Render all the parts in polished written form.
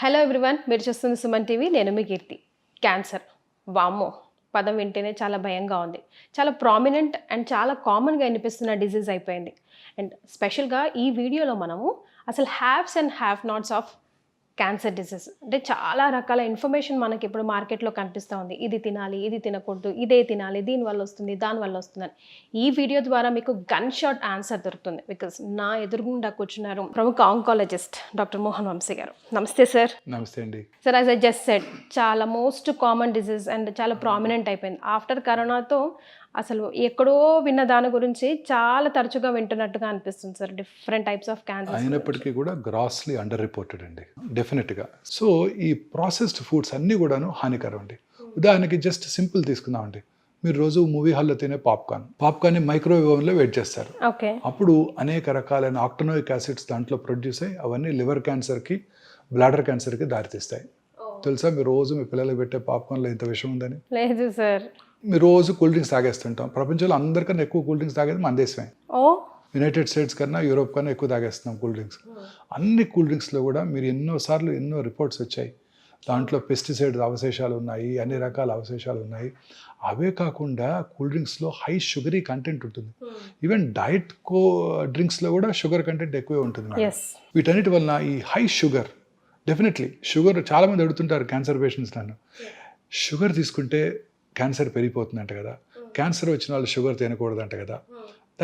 Hello everyone, మీరు చూస్తుంది Suman TV. నేను మీ కీర్తి. క్యాన్సర్, వామ్మో పదం వింటేనే చాలా భయంగా ఉంది. చాలా ప్రామినెంట్ అండ్ చాలా కామన్గా వినిపిస్తున్న డిజీజ్ అయిపోయింది. అండ్ స్పెషల్గా ఈ వీడియోలో మనము అసలు haves and have nots of cancer disease, అంటే చాలా రకాల ఇన్ఫర్మేషన్ మనకి ఇప్పుడు మార్కెట్లో కనిపిస్తూ ఉంది. ఇది తినాలి, ఇది తినకూడదు, ఇదే తినాలి, దీనివల్ల వస్తుంది, దానివల్ల వస్తుందని. ఈ వీడియో ద్వారా మీకు గన్ షాట్ ఆన్సర్ దొరుకుతుంది. బికాస్ నా ఎదురుగుండా కూర్చున్నారు ప్రముఖ ఆంకాలజిస్ట్ డాక్టర్ మోహన్ వంశీ గారు. నమస్తే సార్. నమస్తే అండి. Sir, as I just said, చాలా మోస్ట్ కామన్ డిసీజ్ అండ్ చాలా ప్రామినెంట్ అయిపోయింది. ఆఫ్టర్ కరోనాతో అసలు ఎక్కడో విన్న దాని గురించి చాలా తరచుగా వింటున్నట్టుగా అనిపిస్తుంది sir. Different types of cancer అయినప్పటికీ కూడా గ్రాస్లీ అండర్ రిపోర్టెడ్ అండి, డెఫినెట్గా. సో ఈ ప్రాసెస్డ్ ఫుడ్స్ అన్నీ కూడాను హానికరం అండి. ఉదాహరణకి జస్ట్ సింపుల్ తీసుకుందామండి. మీరు రోజు మూవీ హాల్లో తినే పాప్కార్న్ మైక్రోవేవ్ ఓవెన్లో వెయిట్ చేస్తారు. ఓకే. అప్పుడు అనేక రకాలైన ఆక్టనోయిక్ యాసిడ్స్ దాంట్లో ప్రొడ్యూస్ అయ్యి అవన్నీ లివర్ క్యాన్సర్కి, బ్లాడర్ క్యాన్సర్కి దారితీస్తాయి. తెలుసా మీరు రోజు మీ పిల్లలకు పెట్టే పాప్కార్న్లో ఇంత విషయం ఉందని? లేదు సార్. మీరు రోజు కూల్ డ్రింక్స్ తాగేస్తుంటాం. ప్రపంచంలో అందరికన్నా ఎక్కువ కూల్ డ్రింక్స్ తాగేది మన దేశమే. యునైటెడ్ స్టేట్స్ కన్నా, యూరోప్ కన్నా ఎక్కువ తాగేస్తున్నాం కూల్ డ్రింక్స్. అన్ని కూల్ డ్రింక్స్లో కూడా మీరు ఎన్నో రిపోర్ట్స్ వచ్చాయి. దాంట్లో పెస్టిసైడ్స్ అవశేషాలు ఉన్నాయి, అన్ని రకాల అవశేషాలు ఉన్నాయి. అవే కాకుండా కూల్ డ్రింక్స్లో హై షుగరీ కంటెంట్ ఉంటుంది. ఈవెన్ డైట్ డ్రింక్స్లో కూడా షుగర్ కంటెంట్ ఎక్కువే ఉంటుంది. వీటన్నిటి వలన ఈ హై షుగర్, డెఫినెట్లీ షుగర్, చాలామంది అడుగుతుంటారు క్యాన్సర్ పేషెంట్స్ నన్ను, షుగర్ తీసుకుంటే క్యాన్సర్ పెరిగిపోతుందంట కదా, క్యాన్సర్ వచ్చిన వాళ్ళు షుగర్ తినకూడదంట కదా.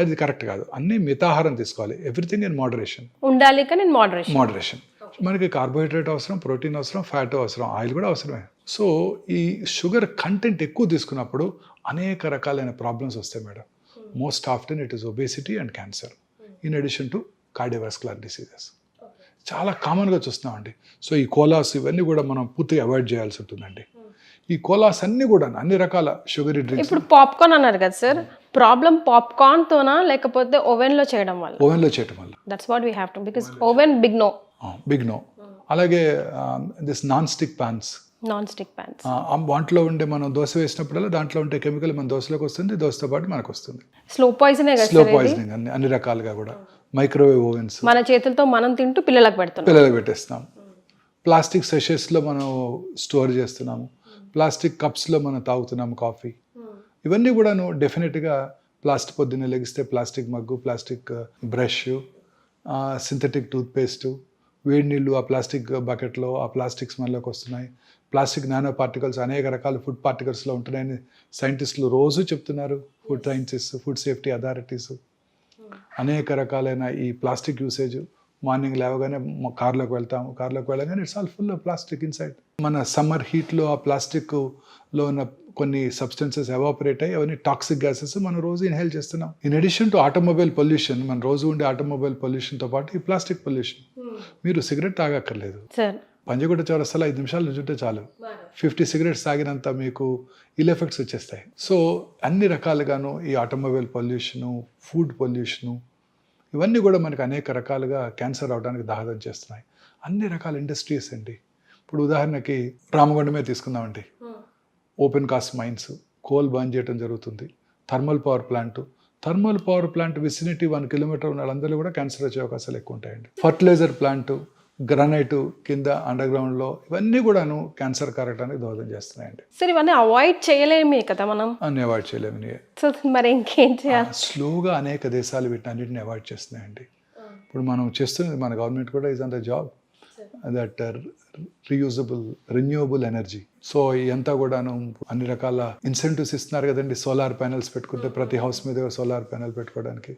అది కరెక్ట్ కాదు. అన్నీ మితాహారం తీసుకోవాలి. ఎవ్రీథింగ్ ఇన్ మోడరేషన్ ఉండాలి. కానీ మోడరేషన్. మనకి కార్బోహైడ్రేట్ అవసరం, ప్రోటీన్ అవసరం, ఫ్యాట్ అవసరం, ఆయిల్ కూడా అవసరమే. సో ఈ షుగర్ కంటెంట్ ఎక్కువ తీసుకున్నప్పుడు అనేక రకాలైన ప్రాబ్లమ్స్ వస్తాయి madam. Most often it is obesity and cancer, in addition to cardiovascular diseases. చాలా కామన్గా చూస్తున్నామండి. సో ఈ కోలాస్ ఇవన్నీ కూడా మనం పూర్తిగా అవాయిడ్ చేయాల్సి ఉంటుందండి. ఈ కోలాస్ అన్ని కూడా అన్ని రకాల షుగరీ డ్రింక్స్. ఇప్పుడు పాప్కార్న్ అన్నారు కదా సార్, ప్రాబ్లం పాప్కార్న్ తోనా లేకపోతే ఓవెన్ లో చేయడం వల్ల? ఓవెన్ లో చేయడం వల్ల. That's what we have to, because oven big no. అలాగే దిస్ నాన్ స్టిక్ ప్యాన్స్, వాటిలో ఉండే మనం దోశ వేసినప్పుడల్లా దాంట్లో ఉండే కెమికల్ మన దోశలోకి వస్తుంది, దోశతో పాటు మనకు వస్తుంది. స్లో పాయిజనింగ్ అన్ని రకాలుగా కూడా. మైక్రోవేవ్ ఓవెన్స్, మన చేతులతో మనం తింటూ పిల్లలకు పెట్టేస్తున్నాం. ప్లాస్టిక్ సెషెస్లో మనం స్టోర్ చేస్తున్నాము. ప్లాస్టిక్ కప్స్లో మనం తాగుతున్నాము కాఫీ. ఇవన్నీ కూడాను డెఫినెట్గా ప్లాస్టిక్, పొద్దున్నే లెగిస్తే plastic mug, plastic brush, synthetic toothpaste, వేడి నీళ్ళు ఆ ప్లాస్టిక్ బకెట్లో, ఆ ప్లాస్టిక్స్ మనలోకి వస్తున్నాయి. ప్లాస్టిక్ నానో పార్టికల్స్ అనేక రకాల ఫుడ్ పార్టికల్స్లో ఉంటున్నాయని సైంటిస్టులు రోజు చెప్తున్నారు. ఫుడ్ సైన్సిస్, ఫుడ్ సేఫ్టీ అథారిటీస్ అనేక రకాలైన ఈ ప్లాస్టిక్ యూసేజ్. మార్నింగ్ లేవగానే కార్లోకి వెళ్తాము, కార్లోకి వెళ్ళగానే it's all full of plastic inside. మన సమ్మర్ హీట్లో ఆ ప్లాస్టిక్లో ఉన్న కొన్ని సబ్స్టెన్సెస్ ఎవాపరేట్ అయ్యి అవన్నీ టాక్సిక్ గ్యాసెస్ మనం రోజు ఇన్హేల్ చేస్తున్నాం. In addition to automobile pollution, మన రోజు ఉండే ఆటోమొబైల్ పొల్యూషన్తో పాటు ఈ ప్లాస్టిక్ పొల్యూషన్. మీరు సిగరెట్ తాగక్కర్లేదు, పంజగుట్ట చౌరస్తాలో 5 నిమిషాలు నుంచుంటే చాలు, 50 సిగరెట్స్ తాగినంత మీకు ఇల్ ఎఫెక్ట్స్ వచ్చేస్తాయి. సో అన్ని రకాలుగాను ఈ ఆటోమొబైల్ పొల్యూషను, ఫుడ్ పొల్యూషను, ఇవన్నీ కూడా మనకు అనేక రకాలుగా క్యాన్సర్ అవడానికి దోహదం చేస్తున్నాయి. అన్ని రకాల ఇండస్ట్రీస్ అండి. ఇప్పుడు ఉదాహరణకి రామగుండమే తీసుకుందామండి. Open cast mines, coal burn చేయడం జరుగుతుంది. Thermal power plant vicinity 1 kilometre ఉన్న వాళ్ళందరూ కూడా క్యాన్సర్ వచ్చే అవకాశాలు ఎక్కువ ఉంటాయండి. ఫర్టిలైజర్ ప్లాంట్, గ్రానైట్ కింద అండర్ గ్రౌండ్లో, ఇవన్నీ కూడాను క్యాన్సర్ కారటానికి దోహదం చేస్తున్నాయండి. సార్ ఇవన్నీ అవాయిడ్ చేయలేమే కదా మనం? అన్ని అవాయిడ్ చేయలేము. సో మరి ఇంకేం చేయాలి? స్లోగా అనేక దేశాలు వీటిని అవాయిడ్ చేస్తున్నాయండి. ఇప్పుడు మనం చేస్తున్నది, మన గవర్నమెంట్ కూడా is on the job that renewable energy. So ఇదంతా కూడాను అన్ని రకాల ఇన్సెంటివ్స్ ఇస్తున్నారు కదండి. సోలార్ ప్యానెల్స్ పెట్టుకుంటే ప్రతి హౌస్ మీద సోలార్ ప్యానెల్ పెట్టుకోవడానికి,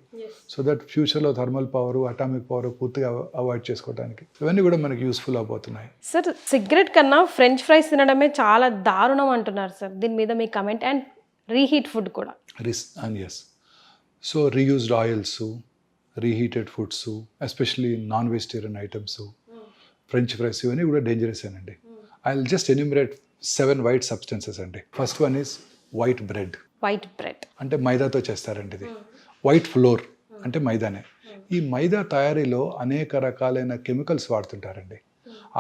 సో దట్ ఫ్యూచర్లో థర్మల్ పవర్, అటామిక్ పవర్ పూర్తిగా అవాయిడ్ చేసుకోవడానికి, ఇవన్నీ కూడా మనకి యూస్ఫుల్ అవబోతున్నాయి. సార్ సిగరెట్ కన్నా ఫ్రెంచ్ ఫ్రైస్ తినడమే చాలా దారుణం అంటున్నారు సార్. దీని మీద మీ కమెంట్? అండ్ రీహీట్ ఫుడ్ కూడా. Yes. So reused oils, reheated foods, especially non vegetarian items, French fries, ఇవన్నీ కూడా డేంజరస్ అండి. I will just enumerate 7 white substances అండి. First one is white bread అంటే మైదాతో చేస్తారండి. ఇది వైట్ ఫ్లోర్ అంటే మైదానే. ఈ మైదా తయారీలో అనేక రకాలైన కెమికల్స్ వాడుతుంటారండి.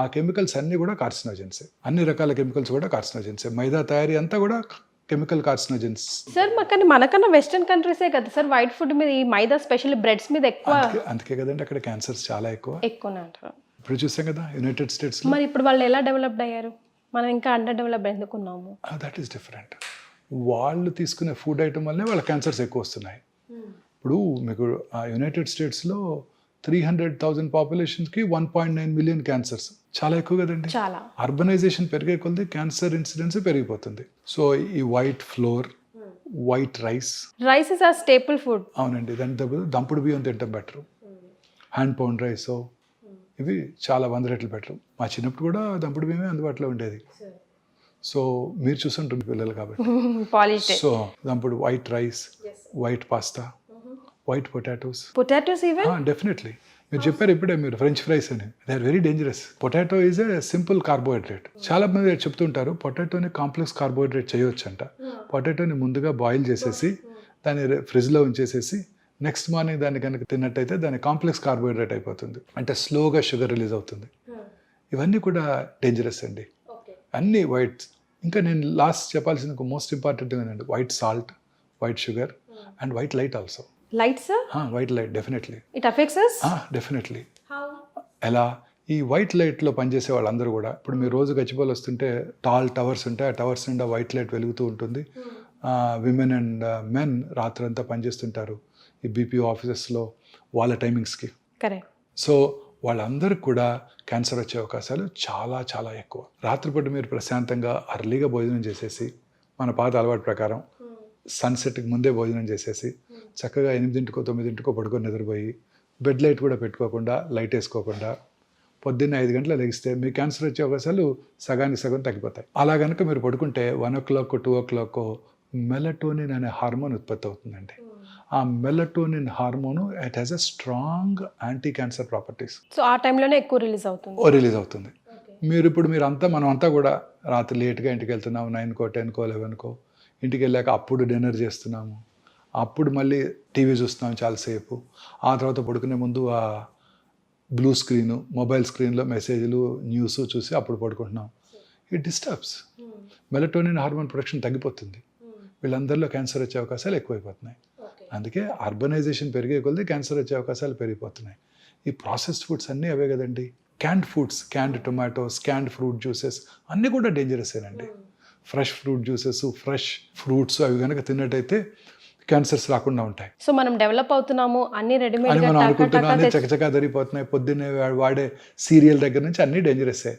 ఆ కెమికల్స్ అన్నీ కూడా కార్సినోజెన్సే. అన్ని రకాల కెమికల్స్ కూడా కార్సినోజెన్సే. మైదా తయారీ అంతా కూడా కెమికల్ కార్సినోజెన్స్. సార్ మనకన్నా వెస్టర్న్ కంట్రీసే కదా సార్ వైట్ ఫుడ్ మీద, ఈ మైదా స్పెషల్లీ బ్రెడ్స్ మీద ఎక్కువ. అందుకే కదండి అక్కడ క్యాన్సర్స్ చాలా ఎక్కువ. ఇప్పుడు చూసాం కదా యునైటెడ్ స్టేట్స్లో. మరి ఇప్పుడు వాళ్ళు ఎలా డెవలప్డ్ అయ్యారు, మనం ఇంకా అండర్ డెవలప్డ్ ఎందుకున్నాము? That is different. వాళ్ళు తీసుకునే ఫుడ్ ఐటమ్ వల్లే వాళ్ళ క్యాన్సర్స్ ఎక్కువ వస్తున్నాయి. ఇప్పుడు మీకు యునైటెడ్ స్టేట్స్లో 300,000 పాపులేషన్కి 1.9 మిలియన్ క్యాన్సర్స్, చాలా ఎక్కువ కదండి. చాలా. అర్బనైజేషన్ పెరిగే కొద్దీ క్యాన్సర్ ఇన్సిడెన్స్ పెరిగిపోతుంది. సో ఈ white flour, white rice is ఆ స్టేపుల్ ఫుడ్. అవునండి, దాని దగ్గర దంపుడు బియ్యం తింటాం బెటరు, హ్యాండ్ పౌండ్ రైస్, ఇవి చాలా 100 రెట్లు బెటరు. మా చిన్నప్పుడు కూడా దంపుడు బియ్యమే అందుబాటులో ఉండేది. సో మీరు చూసుంటుంది పిల్లలు కాబట్టి. సో దంపుడు white rice, white pasta, white potatoes even definitely. మీరు చెప్పారు ఇప్పుడే మీరు ఫ్రెంచ్ ఫ్రైస్ అని, they are very dangerous. Potato is a simple carbohydrate. చాలా మంది చెప్తుంటారు పొటాటోని కాంప్లెక్స్ కార్బోహైడ్రేట్ చేయొచ్చు అంట. పొటాటోని ముందుగా బాయిల్ చేసేసి దాన్ని ఫ్రిడ్జ్లో ఉంచేసేసి నెక్స్ట్ మార్నింగ్ దాన్ని కనుక తిన్నట్టయితే దాని కాంప్లెక్స్ కార్బోహైడ్రేట్ అయిపోతుంది, అంటే స్లోగా షుగర్ రిలీజ్ అవుతుంది. ఇవన్నీ కూడా డేంజరస్ అండి, అన్నీ వైట్. ఇంకా నేను లాస్ట్ చెప్పాల్సిన మోస్ట్ ఇంపార్టెంట్ ఏంటంటే white salt, white sugar and white light also. Lights? White light definitely it affects us? Definitely. ఎలా? ఈ వైట్ లైట్లో పనిచేసే వాళ్ళందరూ కూడా, ఇప్పుడు మీరు రోజు గచ్చిబౌలి వస్తుంటే టాల్ టవర్స్ ఉంటాయి, ఆ టవర్స్ నిండా వైట్ లైట్ వెలుగుతూ ఉంటుంది. విమెన్ అండ్ మెన్ రాత్రంతా పనిచేస్తుంటారు ఈ బీపీఓ ఆఫీసెస్లో వాళ్ళ టైమింగ్స్కి. కరెక్ట్. సో వాళ్ళందరికీ కూడా క్యాన్సర్ వచ్చే అవకాశాలు చాలా చాలా ఎక్కువ. రాత్రిపూట మీరు ప్రశాంతంగా అర్లీగా భోజనం చేసేసి, మన పాత అలవాటు ప్రకారం సన్సెట్కి ముందే భోజనం చేసేసి చక్కగా 8కో 9కో పడుకొని నిద్రపోయి బెడ్ లైట్ కూడా పెట్టుకోకుండా, లైట్ వేసుకోకుండా పొద్దున్న 5 గంటల లెగిస్తే మీ క్యాన్సర్ వచ్చే అవకాశాలు సగానికి సగం తగ్గిపోతాయి. అలా కనుక మీరు పడుకుంటే 1 o'clock 2 o'clock మెలటోనిన్ అనే హార్మోన్ ఉత్పత్తి అవుతుందండి. ఆ melatonin hormone it has a strong anti cancer properties. So ఆ టైంలోనే ఎక్కువ రిలీజ్ అవుతుంది. మనం అంతా కూడా రాత్రి లేట్గా ఇంటికి వెళ్తున్నాము, 9కో 10కో 11కో ఇంటికి వెళ్ళాక అప్పుడు డిన్నర్ చేస్తున్నాము, అప్పుడు మళ్ళీ టీవీ చూస్తున్నాం చాలాసేపు, ఆ తర్వాత పడుకునే ముందు ఆ బ్లూ స్క్రీను, మొబైల్ స్క్రీన్లో మెసేజ్లు, న్యూస్ చూసి అప్పుడు పడుకుంటున్నాం. It disturbs, melatonin hormone production తగ్గిపోతుంది. వీళ్ళందరిలో క్యాన్సర్ వచ్చే అవకాశాలు ఎక్కువైపోతున్నాయి. అందుకే అర్బనైజేషన్ పెరిగే కొద్దీ క్యాన్సర్ వచ్చే అవకాశాలు పెరిగిపోతున్నాయి. ఈ ప్రాసెస్డ్ ఫుడ్స్ అన్నీ అవే కదండి. Canned foods, canned tomatoes, canned fruit juices అన్నీ కూడా డేంజరసేనండి. Fresh fruit juices, fresh fruits అవి కనుక తిన్నట్టయితే క్యాన్సర్స్ రాకుండా ఉంటాయి. సో మనం డెవలప్ అవుతున్నాము, అన్ని రెడీమేడ్ అని మనం అనుకుంటున్నాం, అన్ని చకచకా జరిగిపోతున్నాయి. పొద్దున్నే వాడే సీరియల్ దగ్గర నుంచి అన్నీ డేంజరసే.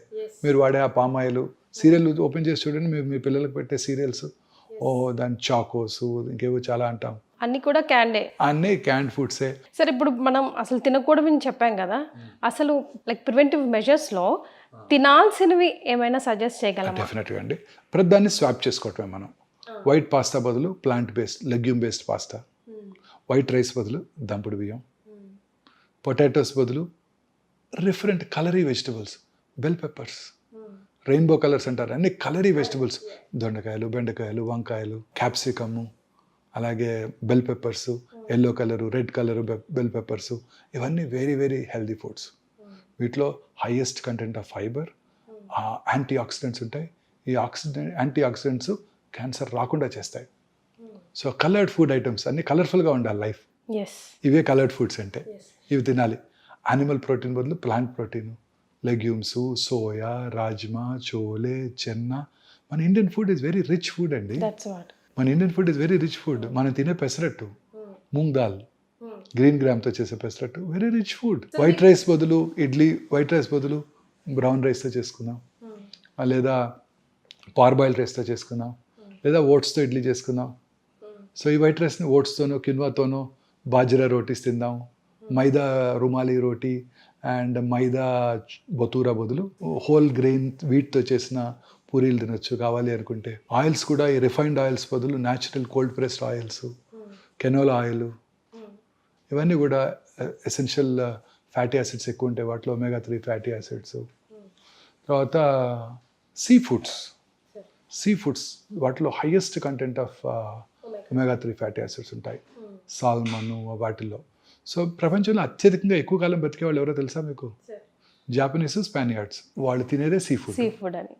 మీరు వాడే ఆ పామ్ ఆయిల్, సీరియల్ ఓపెన్ చేసి చూడండి, మీ పిల్లలకు పెట్టే సీరియల్స్, దాని చాకోస్, ఇంకేవో చాలా అంటాం, అన్ని కూడా క్యాండే, అన్నీ క్యాండ్ ఫుడ్సే. సరే ఇప్పుడు మనం అసలు తినకూడదని చెప్పాం కదా, అసలు లైక్ ప్రివెంటివ్ మెజర్స్లో తినాల్సినవి ఏమైనా సజెస్ట్ చేయగలమా? డెఫినెట్గా అండి. ప్రతిదాన్ని స్వాప్ చేసుకోవటమే మనం. వైట్ పాస్తా బదులు plant based, legume based pasta, white rice బదులు దంపుడు బియ్యం, పొటాటోస్ బదులు different calorie vegetables, bell peppers, rainbow colours అంటారు, అన్ని కలరీ వెజిటబుల్స్, దొండకాయలు, బెండకాయలు, వంకాయలు, క్యాప్సికము, అలాగే bell peppers, yellow colour, red colour bell peppers, ఇవన్నీ వెరీ వెరీ హెల్దీ ఫుడ్స్. వీటిలో highest content of fibre, anti oxidants ఉంటాయి. ఈ యాంటీ ఆక్సిడెంట్స్ క్యాన్సర్ రాకుండా చేస్తాయి. సో కలర్డ్ ఫుడ్ ఐటమ్స్ అన్నీ కలర్ఫుల్గా ఉండాలి లైఫ్. ఇవే కలర్డ్ ఫుడ్స్ అంటే, ఇవి తినాలి. యానిమల్ ప్రోటీన్ బదులు plant protein, legumes, soya, rajma, chole, chana. మన Indian food is very rich food అండి. మనం తినే పెసరట్టు, మూంగ్ దాల్, గ్రీన్ గ్రామ్తో చేసే pesarattu, very rich food. White rice బదులు ఇడ్లీ, వైట్ రైస్ బదులు బ్రౌన్ రైస్తో చేసుకుందాం, లేదా పార్బాయిల్ రైస్తో చేసుకుందాం, లేదా ఓట్స్తో ఇడ్లీ చేసుకుందాం. సో ఈ వైట్ రైస్ని ఓట్స్తోనో కిన్వాతోనో బాజ్రా రోటీస్ తిందాం. మైదా రుమాలి రోటీ అండ్ మైదా బతూరా బదులు హోల్ గ్రెయిన్ వీట్తో చేసిన పూరీలు తినొచ్చు కావాలి అనుకుంటే. ఆయిల్స్ కూడా ఈ రిఫైన్డ్ ఆయిల్స్ బదులు natural cold pressed oils, canola oil, ఇవన్నీ కూడా ఎసెన్షియల్ ఫ్యాటీ యాసిడ్స్ ఎక్కువ ఉంటాయి వాటిలో, omega-3 ఫ్యాటీ యాసిడ్స్. తర్వాత సీ ఫుడ్స్ వాటిలో highest content of omega-3 fatty acids ఉంటాయి, సాల్మన్ వాటిల్లో. సో ప్రపంచంలో అత్యధికంగా ఎక్కువ కాలం బతికే వాళ్ళు ఎవరో తెలుసా మీకు? జాపనీస్, స్పానియార్డ్స్. వాళ్ళు తినేదే సీ ఫుడ్ అని.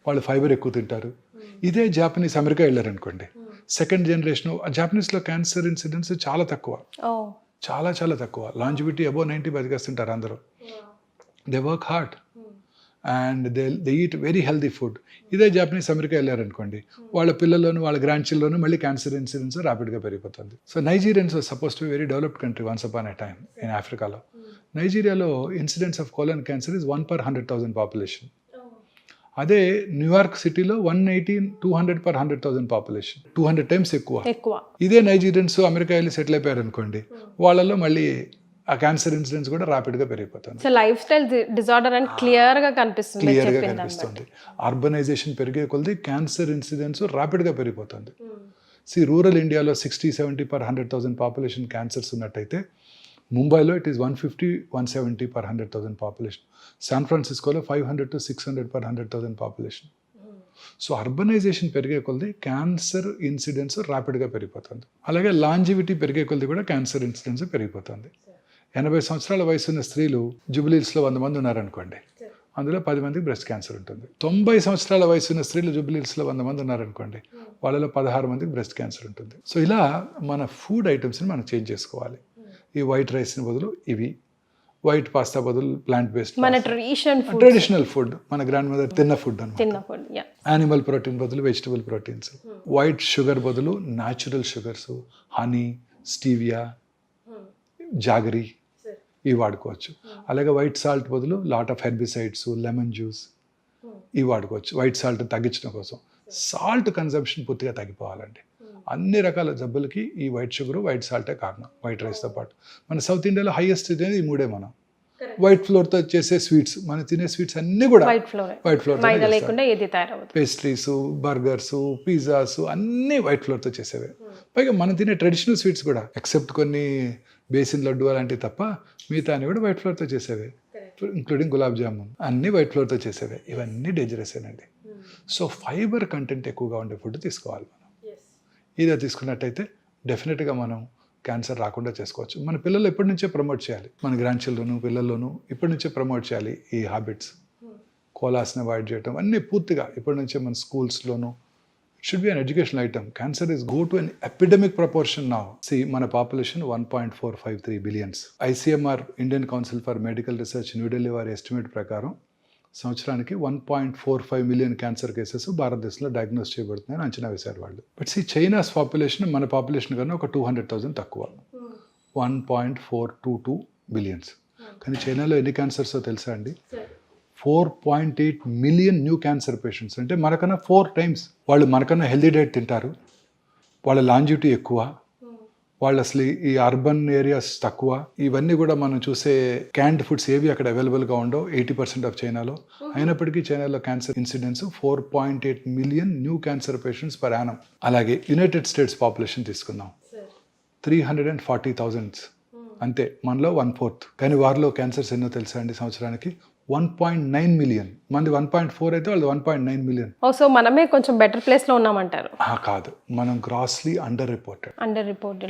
వాళ్ళు ఫైబర్ ఎక్కువ తింటారు. ఇదే జాపనీస్ అమెరికా వెళ్ళారనుకోండి, సెకండ్ జనరేషన్ జాపనీస్లో క్యాన్సర్ ఇన్సిడెన్స్ చాలా తక్కువ, చాలా చాలా తక్కువ. లాంజివిటీ అబోవ్ 90 బతికేస్తుంటారు అందరూ. They work hard and they eat very healthy food. ఇదే జాపనీస్ అమెరికా వెళ్ళారనుకోండి, వాళ్ళ పిల్లల్లోనూ వాళ్ళ గ్రాండ్ చిల్డ్రన్లోనూ మళ్ళీ క్యాన్సర్ ఇన్సిడెన్స్ ర్యాపిడ్గా పెరిగిపోతుంది. So Nigerians supposed to very developed country once upon a time in ఆఫ్రికాలో. నైజీరియాలో incidence of colon cancer is 1 per 100,000 population. అదే న్యూయార్క్ సిటీలో 200 per 100,000 పాపులేషన్, 200 times ఎక్కువ. ఇదే నైజీరియన్స్ అమెరికా వెళ్ళి సెటిల్ అయిపోయారు అనుకోండి, వాళ్ళలో మళ్ళీ ఆ క్యాన్సర్ ఇన్సిడెన్స్ కూడా ర్యాపిడ్గా పెరిగిపోతుంది. సో లైఫ్ స్టైల్ డిజార్డర్ అని క్లియర్గా కనిపిస్తుంది. అర్బనైజేషన్ పెరిగే కొలది క్యాన్సర్ ఇన్సిడెన్స్ ర్యాపిడ్గా పెరిగిపోతుంది. రూరల్ ఇండియాలో 60-70 per 100,000 పాపులేషన్ క్యాన్సర్స్ ఉన్నట్టయితే ముంబైలో it is 150-170 per 100,000 population. San ఫ్రాన్సిస్కోలో 500 to 600 per 100,000 population. So urbanisation పెరిగే కొలది క్యాన్సర్ ఇన్సిడెన్స్ ర్యాపిడ్గా పెరిగిపోతుంది. అలాగే లాంజివిటీ పెరిగే కొలది కూడా క్యాన్సర్ ఇన్సిడెన్స్ పెరిగిపోతుంది. 80 సంవత్సరాల వయసు ఉన్న స్త్రీలు జూబిలీహిల్స్లో 100 మంది ఉన్నారనుకోండి, అందులో 10 మందికి బ్రెస్ట్ క్యాన్సర్ ఉంటుంది. 90 సంవత్సరాల వయసు ఉన్న స్త్రీలు జూబిలీహిల్స్లో 100 మంది ఉన్నారనుకోండి, వాళ్ళలో 16 మందికి బ్రెస్ట్ క్యాన్సర్ ఉంటుంది. సో ఇలా మన ఫుడ్ ఐటమ్స్ని మనం చేంజ్ చేసుకోవాలి. ఈ వైట్ రైస్ని బదులు ఇవి, వైట్ పాస్తా బదులు ప్లాంట్ బేస్డ్, మన ట్రెడిషనల్ ఫుడ్, మన గ్రాండ్ మదర్ తిన్న ఫుడ్ అన్నమాట. యానిమల్ ప్రోటీన్ బదులు వెజిటబుల్ ప్రోటీన్స్, వైట్ షుగర్ బదులు natural sugars, honey, stevia, jaggery ఇవి వాడుకోవచ్చు. అలాగే వైట్ సాల్ట్ బదులు lot of herbicides, lemon juice ఇవి వాడుకోవచ్చు వైట్ సాల్ట్ తగ్గించడం కోసం. సాల్ట్ కన్సంప్షన్ పూర్తిగా తగ్గిపోవాలండి. అన్ని రకాల జబ్బులకి ఈ వైట్ షుగర్, వైట్ సాల్టే కారణం, వైట్ రైస్తో పాటు. మన సౌత్ ఇండియాలో హైయెస్ట్ అనేది ఈ మూడే. మనం వైట్ ఫ్లోర్తో చేసే స్వీట్స్, మనం తినే స్వీట్స్ అన్నీ కూడా white flour, pastries, burgers, pizzas అన్నీ వైట్ ఫ్లోర్తో చేసేవే. పైగా మనం తినే ట్రెడిషనల్ స్వీట్స్ కూడా ఎక్సెప్ట్ కొన్ని బేసిన్ లడ్డు అలాంటివి తప్ప మిగతా అన్ని కూడా వైట్ ఫ్లోర్తో చేసేవే, ఇంక్లూడింగ్ గులాబ్ జామున్ అన్నీ వైట్ ఫ్లోర్తో చేసేవే. ఇవన్నీ డేంజరసేనండి. సో ఫైబర్ కంటెంట్ ఎక్కువగా ఉండే ఫుడ్ తీసుకోవాలి మనం. ఇదే తీసుకున్నట్టయితే డెఫినెట్గా మనం క్యాన్సర్ రాకుండా చేసుకోవచ్చు. మన పిల్లలు ఎప్పటి నుంచే ప్రమోట్ చేయాలి, మన గ్రాండ్ చిల్డ్రన్ పిల్లల్లోనూ ఇప్పటి నుంచే ప్రమోట్ చేయాలి ఈ హ్యాబిట్స్. కోలాస్ని అవాయిడ్ చేయటం అన్నీ పూర్తిగా ఇప్పటి నుంచే మన స్కూల్స్లోనూ. It should be an educational item. Cancer is go to an epidemic proportion now. మన population 1.453 billion. ICMR Indian council for medical research New Delhi వారి ఎస్టిమేట్ ప్రకారం సంవత్సరానికి 1.45 million క్యాన్సర్ కేసెస్ భారతదేశంలో డయాగ్నోస్ చేయబడుతున్నాయని అంచనా వేశారు వాళ్ళు. బట్ చైనాస్ పాపులేషన్ మన పాపులేషన్ కన్నా ఒక 200,000 తక్కువ, 1.422 billion. కానీ చైనాలో ఎన్ని క్యాన్సర్సో తెలుసా అండి? 4.8 million న్యూ క్యాన్సర్ పేషెంట్స్. అంటే మనకన్నా 4 times వాళ్ళు మనకన్నా హెల్దీ డైట్ తింటారు, వాళ్ళ లాంజివిటీ ఎక్కువ, వాళ్ళు అసలు ఈ అర్బన్ ఏరియాస్ తక్కువ. ఇవన్నీ కూడా మనం చూసే క్యాండ్ ఫుడ్స్ ఏవి అక్కడ అవైలబుల్గా ఉండవు 80% ఆఫ్ చైనాలో. అయినప్పటికీ చైనాలో cancer incidence 4.8 million new cancer patients per annum. అలాగే యునైటెడ్ స్టేట్స్ పాపులేషన్ తీసుకుందాం, 340,000 అంతే, మనలో 1/4. కానీ వారిలో క్యాన్సర్స్ ఎన్నో తెలుసా అండి? సంవత్సరానికి 1.9 million. మంది 1.4 అయితే వాళ్ళు 1.9 million. సో మనమే కొంచెం బెటర్ ప్లేస్లో ఉన్నామంటారు? కాదు, మనం grossly under reported.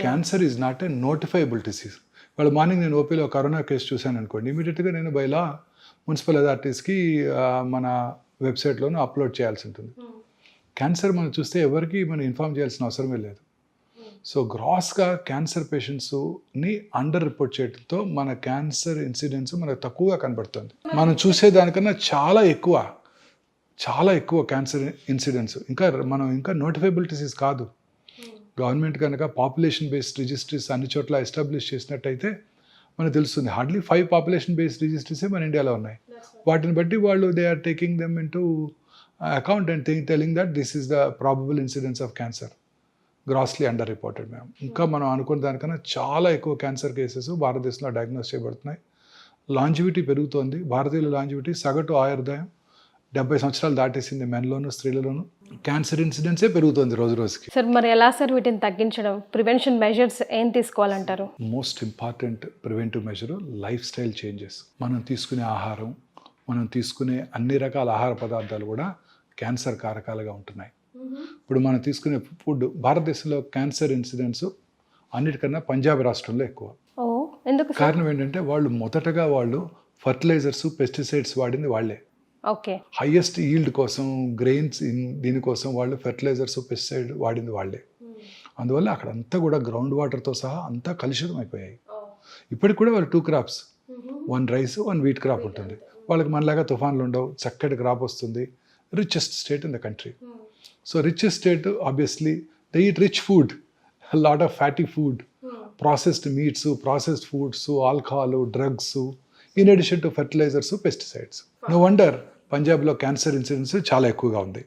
Cancer is not a notifiable disease. వాళ్ళు మార్నింగ్ నేను ఓపీలో కరోనా కేసు చూశాను అనుకోండి, ఇమీడియట్గా నేను బై లా మున్సిపల్ అథారిటీస్కి మన వెబ్సైట్లోనూ అప్లోడ్ చేయాల్సి ఉంటుంది. క్యాన్సర్ మనం చూస్తే ఎవరికి మనం ఇన్ఫార్మ్ చేయాల్సిన అవసరమే లేదు. సో గ్రాస్గా క్యాన్సర్ పేషెంట్స్ని అండర్ రిపోర్ట్ చేయడంతో మన క్యాన్సర్ ఇన్సిడెన్స్ మనకు తక్కువగా కనబడుతుంది. మనం చూసేదానికన్నా చాలా ఎక్కువ క్యాన్సర్ ఇన్సిడెన్స్. మనం ఇంకా నోటిఫైబుల్ డిసీజ్ కాదు. గవర్నమెంట్ కనుక పాపులేషన్ బేస్డ్ రిజిస్ట్రీస్ అన్ని చోట్ల ఎస్టాబ్లిష్ చేసినట్టయితే మనకు తెలుస్తుంది. హార్డ్లీ 5 పాపులేషన్ బేస్డ్ రిజిస్ట్రీసే మన ఇండియాలో ఉన్నాయి. వాటిని బట్టి వాళ్ళు they are taking them into account and telling that this is the probable incidence of cancer. Grossly under reported మేము. ఇంకా మనం అనుకున్న దానికన్నా చాలా ఎక్కువ క్యాన్సర్ కేసెస్ భారతదేశంలో డయాగ్నోస్ చేయబడుతున్నాయి. లాంజివిటీ పెరుగుతోంది. భారతీయుల లాంజివిటీ సగటు ఆయుర్దాయం 70 సంవత్సరాలు దాటేసింది మెన్లోను స్త్రీలలోను. క్యాన్సర్ ఇన్సిడెన్సే పెరుగుతుంది రోజు రోజుకి. సార్ మరి ఎలా సార్ వీటిని తగ్గించడం? ప్రివెన్షన్ మెజర్స్ ఏం తీసుకోవాలంటారు? Most important preventive measure lifestyle changes. మనం తీసుకునే ఆహారం, మనం తీసుకునే అన్ని రకాల ఆహార పదార్థాలు కూడా క్యాన్సర్ కారకాలుగా ఉంటున్నాయి. ఇప్పుడు మనం తీసుకునే ఫుడ్, భారతదేశంలో క్యాన్సర్ ఇన్సిడెన్స్ అన్నిటికన్నా పంజాబ్ రాష్ట్రంలో ఎక్కువ. కారణం ఏంటంటే మొదటగా వాళ్ళు ఫర్టిలైజర్స్, పెస్టిసైడ్స్ వాడింది వాళ్ళే. హైయెస్ట్ ఈల్డ్ కోసం, గ్రెయిన్స్ దీనికోసం వాళ్ళు ఫెర్టిలైజర్స్, పెస్టిసైడ్ వాడింది వాళ్ళే. అందువల్ల అక్కడంతా కూడా గ్రౌండ్ వాటర్తో సహా అంతా కలుషితం అయిపోయాయి. ఇప్పటికి కూడా వాళ్ళు 2 crops 1 రైస్ 1 వీట్ క్రాప్ ఉంటుంది. వాళ్ళకి మనలాగా తుఫాన్లు ఉండవు, చక్కటి క్రాప్ వస్తుంది. Richest state in the country. So richest state obviously they eat rich food, lot of fatty food, processed meats, processed foods, alcohol, drugs, in addition to fertilisers, pesticides. No wonder పంజాబ్లో cancer incidence చాలా ఎక్కువగా ఉంది.